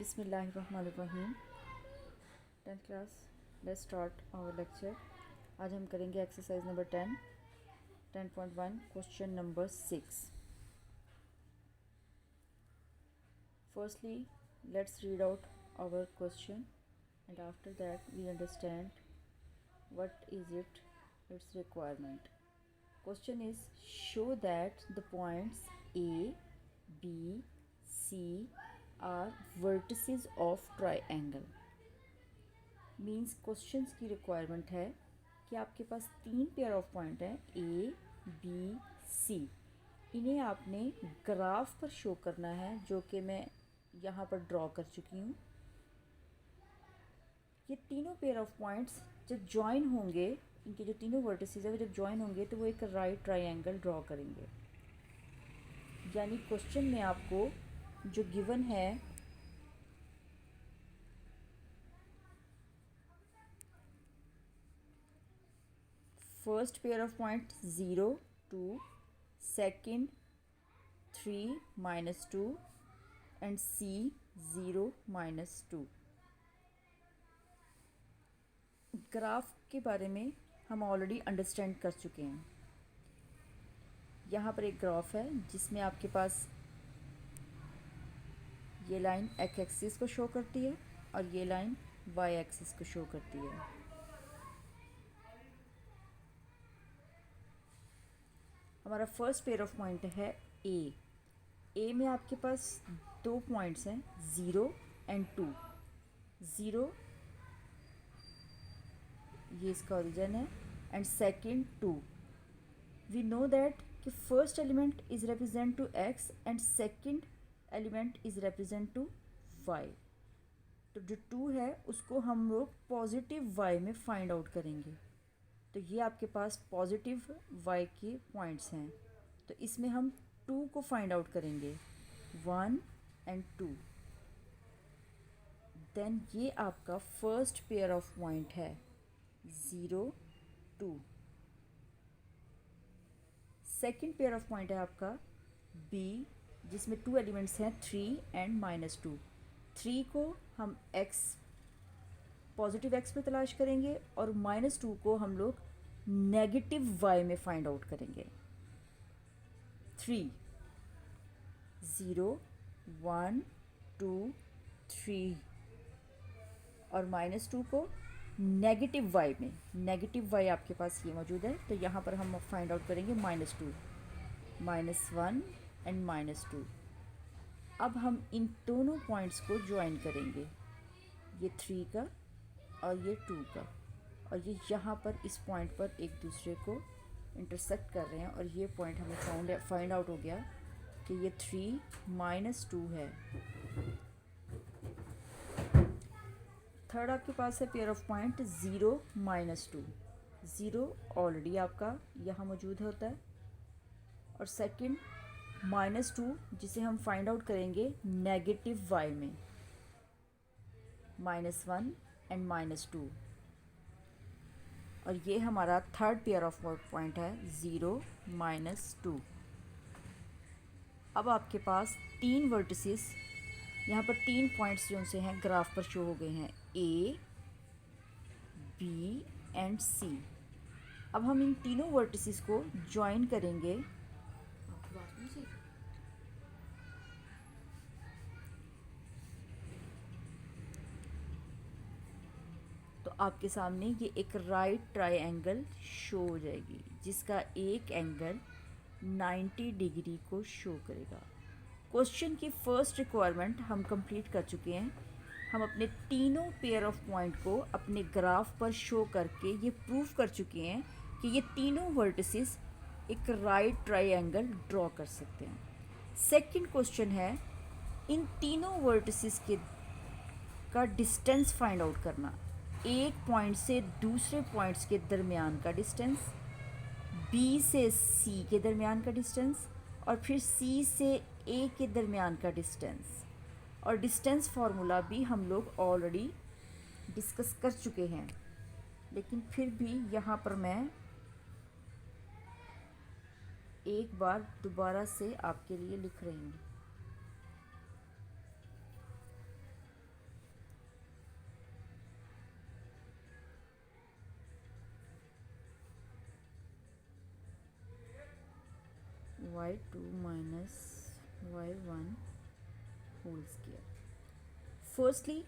बिस्मिल्लाहिर्रहमानिर्रहीम। 10th class, let's start our lecture. आज हम करेंगे exercise number 10.1 question number 6। Firstly let's read out our question and after that we understand what is its requirement. Question is, show that the points A, B, C are vertices of triangle. Means questions की requirement है कि आपके पास 3 pair of point हैं A, B, C। इन्हें आपने graph पर show करना है, जो कि मैं यहाँ पर ड्रॉ कर चुकी हूँ। ये तीनों पेयर ऑफ पॉइंट्स जब ज्वाइन होंगे, इनके जो तीनों वर्टिसेस है वो जब ज्वाइन होंगे तो वो एक राइट ट्रायंगल ड्रॉ करेंगे। यानी क्वेश्चन में आपको जो गिवन है first pair of point 0, 2, second 3, -2 and C 0, -2। Graph के बारे में हम ऑलरेडी अंडरस्टैंड कर चुके हैं। यहाँ पर एक ग्राफ है जिसमें आपके पास ये लाइन एक्स एक्सिस को शो करती है और ये लाइन वाई एक्सिस को शो करती है। हमारा फर्स्ट पेयर ऑफ पॉइंट है ए में आपके पास 2 पॉइंट्स हैं 0 एंड 2। 0 ये इसका ओरिजिन है and second 2। We know that कि first element is represent to X and second element is represent to Y. तो जो 2 है उसको हम लोग पॉजिटिव वाई में फाइंड आउट करेंगे। तो ये आपके पास पॉजिटिव वाई के पॉइंट्स हैं, तो इसमें हम 2 को फाइंड आउट करेंगे, 1 एंड 2। देन ये आपका फर्स्ट पेयर ऑफ पॉइंट है 0, 2। सेकेंड पेयर ऑफ पॉइंट है आपका B, जिसमें 2 एलिमेंट्स हैं 3 एंड -2। 3 को हम x पॉजिटिव x पे तलाश करेंगे और -2 को हम लोग नेगेटिव y में फाइंड आउट करेंगे। 3, 0, 1, 2, 3 और -2 को नेगेटिव y में। नेगेटिव y आपके पास ये मौजूद है, तो यहाँ पर हम फाइंड आउट करेंगे -2, -1 एंड -2। अब हम इन दोनों पॉइंट्स को ज्वाइन करेंगे, ये 3 का और ये 2 का, और ये यहाँ पर इस पॉइंट पर एक दूसरे को इंटरसेक्ट कर रहे हैं और ये पॉइंट हमें फाइंड आउट हो गया कि ये 3 -2 है। थर्ड आपके पास है पेयर ऑफ पॉइंट 0, -2। 0 ऑलरेडी आपका यहाँ मौजूद होता है और सेकंड -2 जिसे हम फाइंड आउट करेंगे नेगेटिव वाई में, -1 एंड -2। और ये हमारा थर्ड पेयर ऑफ पॉइंट है 0, -2। अब आपके पास 3 वर्टिसेस, यहाँ पर 3 पॉइंट्स जो से हैं ग्राफ पर शो हो गए हैं, A, B एंड C। अब हम इन तीनों वर्टिसेस को ज्वाइन करेंगे। तो आपके सामने ये एक राइट ट्रायंगल शो हो जाएगी जिसका एक एंगल 90 डिग्री को शो करेगा। क्वेश्चन की फर्स्ट रिक्वायरमेंट हम कंप्लीट कर चुके हैं। हम अपने तीनों पेयर ऑफ पॉइंट को अपने ग्राफ पर शो करके ये प्रूव कर चुके हैं कि ये तीनों वर्टिसेस एक राइट ट्रायंगल ड्रॉ कर सकते हैं। सेकंड क्वेश्चन है इन तीनों वर्टिसेस के का डिस्टेंस फाइंड आउट करना। एक पॉइंट से दूसरे पॉइंट्स के दरमियान का डिस्टेंस, B से C के दरमियान का डिस्टेंस और फिर C से A के दरमियान का डिस्टेंस। और डिस्टेंस फार्मूला भी हम लोग ऑलरेडी डिस्कस कर चुके हैं, लेकिन फिर भी यहाँ पर मैं एक बार दोबारा से आपके लिए लिख रही हूँ। y2 minus y1 whole square. Firstly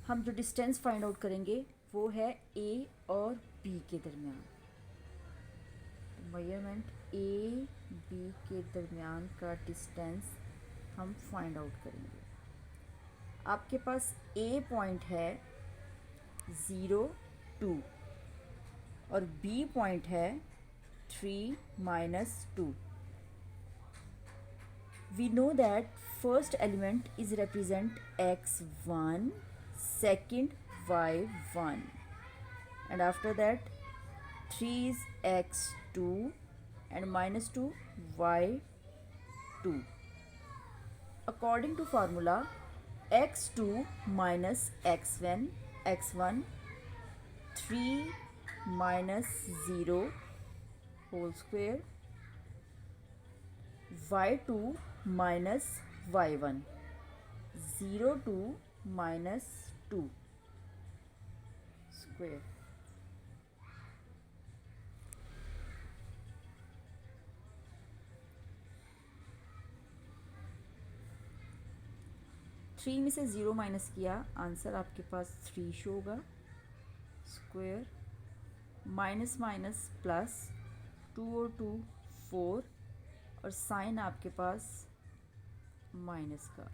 हम जो डिस्टेंस फाइंड आउट करेंगे वो है a और b के दरमियान। मेजरमेंट a b के दरमियान का डिस्टेंस हम फाइंड आउट करेंगे। आपके पास a पॉइंट है 0 2 और b पॉइंट है 3 minus 2. We know that first element is represent x1, second y1, and after that 3 is x2 and minus 2 y2. According to formula, x2 minus x1 3 minus 0 whole square y2 minus y1 0 2 minus 2 square। Three में से zero minus किया, answer आपके पास 3 show होगा। Square minus minus plus 2 और 2 4 और sign आपके पास minus का।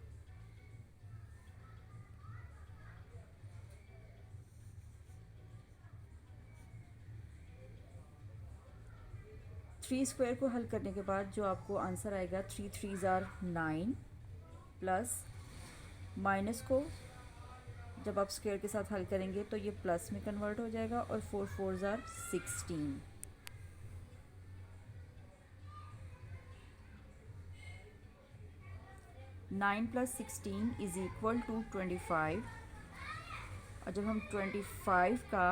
Three square को हल करने के बाद जो आपको आंसर आएगा 3 3 ज़ार 9 प्लस माइनस को जब आप स्क्वायर के साथ हल करेंगे तो ये प्लस में कन्वर्ट हो जाएगा और 4 4 ज़ार 16। 9 प्लस 16 इज इक्वल टू 25 और जब हम 25 का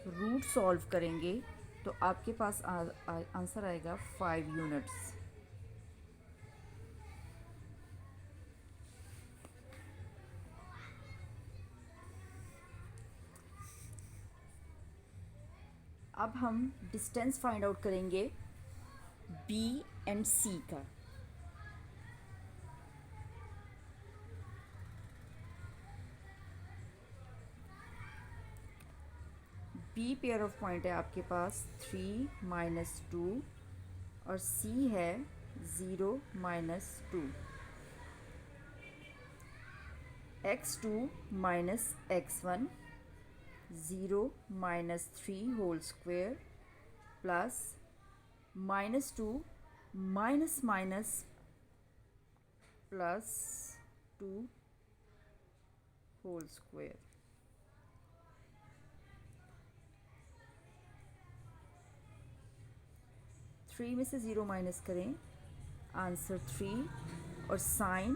रूट सॉल्व करेंगे तो आपके पास आंसर आएगा 5 यूनिट्स। अब हम डिस्टेंस फाइंड आउट करेंगे B एंड C का। B पेयर ऑफ पॉइंट है आपके पास 3 माइनस 2 और C है 0 minus 2। x2 minus x1 0 minus 3 whole square plus minus 2 minus minus plus 2 whole square. Three में से ज़ीरो माइनस करें, आंसर 3 और साइन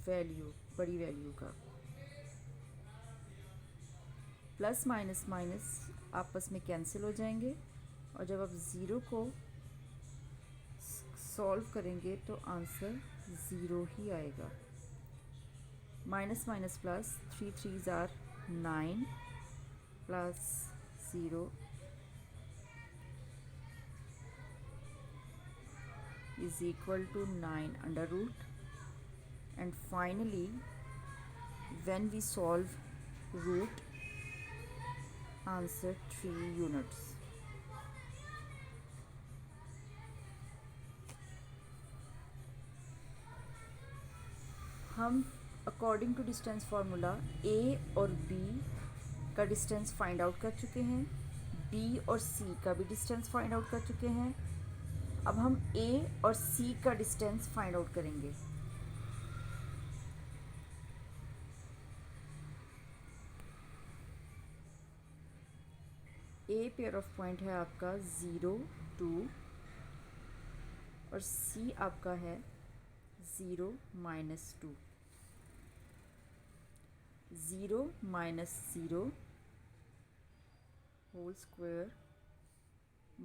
वैल्यू बड़ी वैल्यू का। प्लस माइनस माइनस आपस में कैंसिल हो जाएंगे और जब आप ज़ीरो को सॉल्व करेंगे तो आंसर 0 ही आएगा। माइनस माइनस प्लस 3 3 ज़ार 9 plus 0 is equal to 9 under root, and finally when we solve root, answer 3 units। हम according to distance formula A और B का डिस्टेंस फाइंड आउट कर चुके हैं, B और C का भी डिस्टेंस फाइंड आउट कर चुके हैं। अब हम A और C का डिस्टेंस फाइंड आउट करेंगे। A पेयर ऑफ पॉइंट है आपका 0 2 और C आपका है 0 minus 2। 0 minus 0 whole square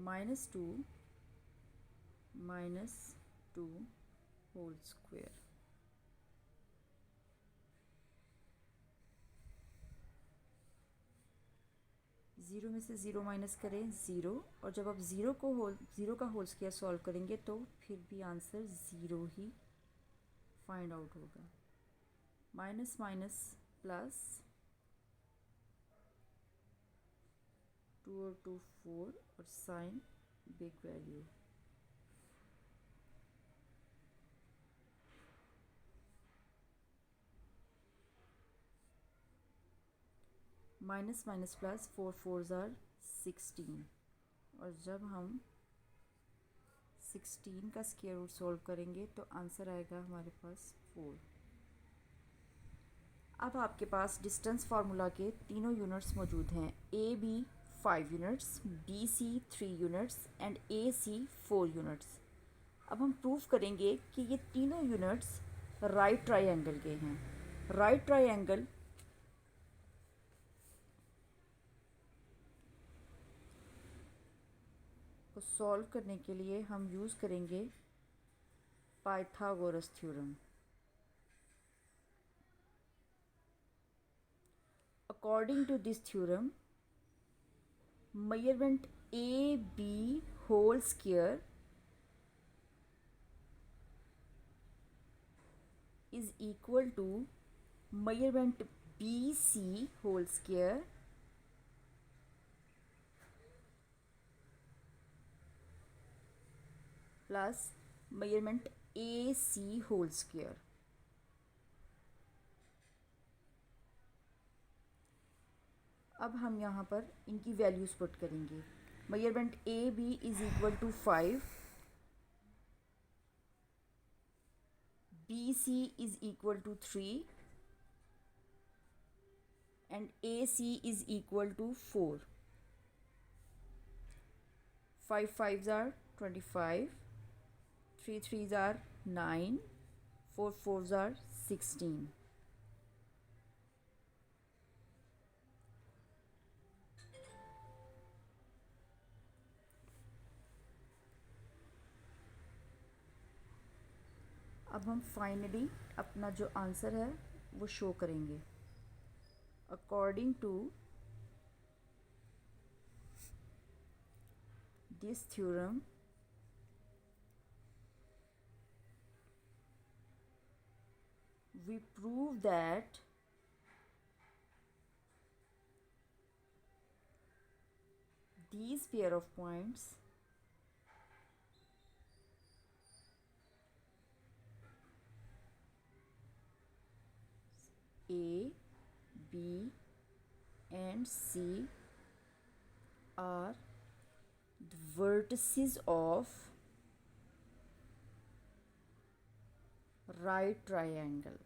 minus 2 minus 2 whole square. Zero में से ज़ीरो माइनस करें ज़ीरो, और जब आप ज़ीरो का होल स्क्वायर सॉल्व करेंगे तो फिर भी आंसर ज़ीरो ही फाइंड आउट होगा। माइनस माइनस प्लस, टू और टू फोर, और sign big value. Minus minus plus, four four ज़ार 16, और जब हम 16 का स्क्वायर रूट सॉल्व करेंगे तो आंसर आएगा हमारे पास 4। अब आपके पास डिस्टेंस फार्मूला के तीनों यूनिट्स मौजूद हैं। A B 5 units, B C 3 units and A C 4 units. अब हम प्रूव करेंगे कि ये तीनों यूनिट्स राइट ट्रायंगल के हैं। राइट ट्रायंगल को सॉल्व करने के लिए हम यूज़ करेंगे Pythagoras theorem. According to this theorem, measurement AB whole square is equal to measurement BC whole square plus measurement AC whole square। अब हम यहाँ पर इनकी वैल्यूज़ पुट करेंगे। Measurement A B is equal to 5, B C is equal to 3 and A C is equal to 4। 5 5s are 25, 3 3s are 9, 4 4s are 16। अब हम finally अपना जो आंसर है वो शो करेंगे। According to this theorem, we prove that these pair of points A, B and C are the vertices of right triangle.